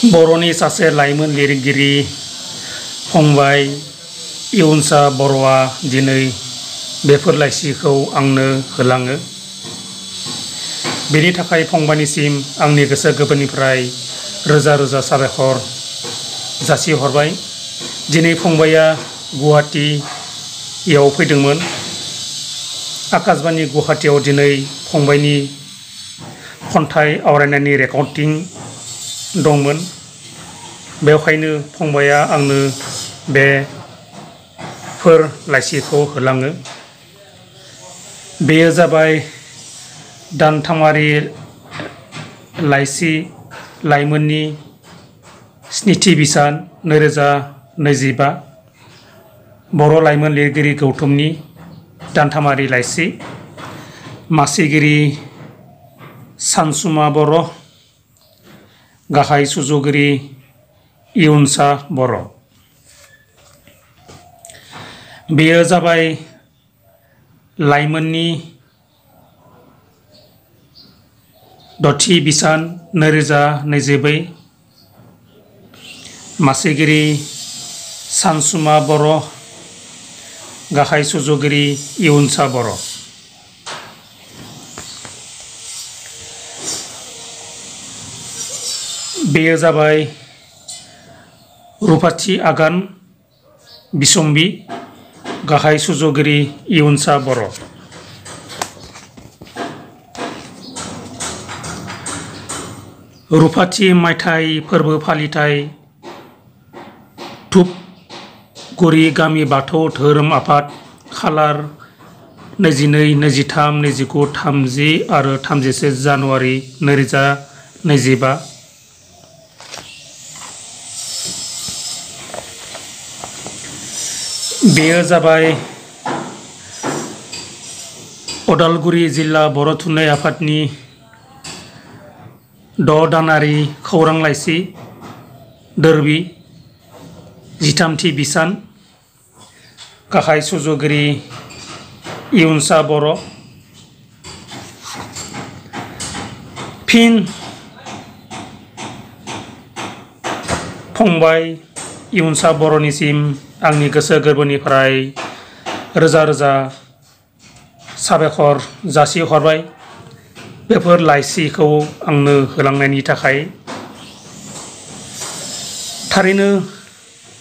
बर'नि सासे लाइमोन लिरगिरि फंबाय इयुनसा बर'आ दिनै बेफोर लाइसिखौ आंनो होलाङो। बेनि थाखाय फंबायनिसिम आंनि गोसो गोरबोनिफ्राय रोजा रोजा साबायखर जासिहरबाय। दिनै फंबाया गुवाहाटीयाव फैदोंमोन। आकाशबाणी गुवाहाटीयाव दिनै फंबायनि खन्थाइ आवरायनायनि रेकर्डिं दंमोन। बेवहायनो फंबाया आंनो बेफोर लाइसिखौ होलाङो। बेयो जाबाय दानथामारि लाइसि लाइमोननि स्निथि बिसान 2025 बर' लाइमोन लिरगिरि गौथुमनि दानथामारि लाइसि। मासिगिरि सानसुमा बर', गाहाय सुजुगिरि इयुनसा बर'। बेयो जाबाय लाइमोननि दथि बिसान 2024। मासिगिरि सानसुमा बर', गाहाय सुजुगिरि इयुनसा बर'। बेयो जाबाय रुपाथि आगान बिसम्बि, गाहाय सुजुगिरि इयुनसा बर'। रुपाथि मायथाइ फोरबो फालिथाय धुपगुरि गामि बाथौ धोरोम आफाद खालार 22, 23, 29, 30 आरो 31 जानुवारि 2025। बेयो जाबाय उदालगुरि जिल्ला बर' थुनलाइ आफादनि 6 दानारि खौरां लाइसि दोरबि 13थि बिसान, गाहाय सुजुगिरि इयुनसा बर'। फिन फंबाय इयुनसा बर'निसिम आंनि गोसो गोरबोनिफ्राय रोजा रोजा साबायखर जासिहरबाय बेफोर लाइसिखौ आंनो होलांनायनि थाखाय। थारैनो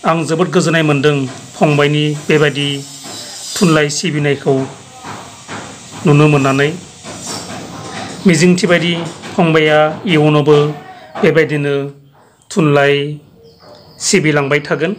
आं जोबोद गोजोननाय मोनदों फंबायनि बेबायदि थुनलाइ सिबिनायखौ नुनो मोननानै। मिजिंथिबायदि फंबाया इयुनावबो बेबायदिनो थुनलाइ सिबिलांबाय थागोन।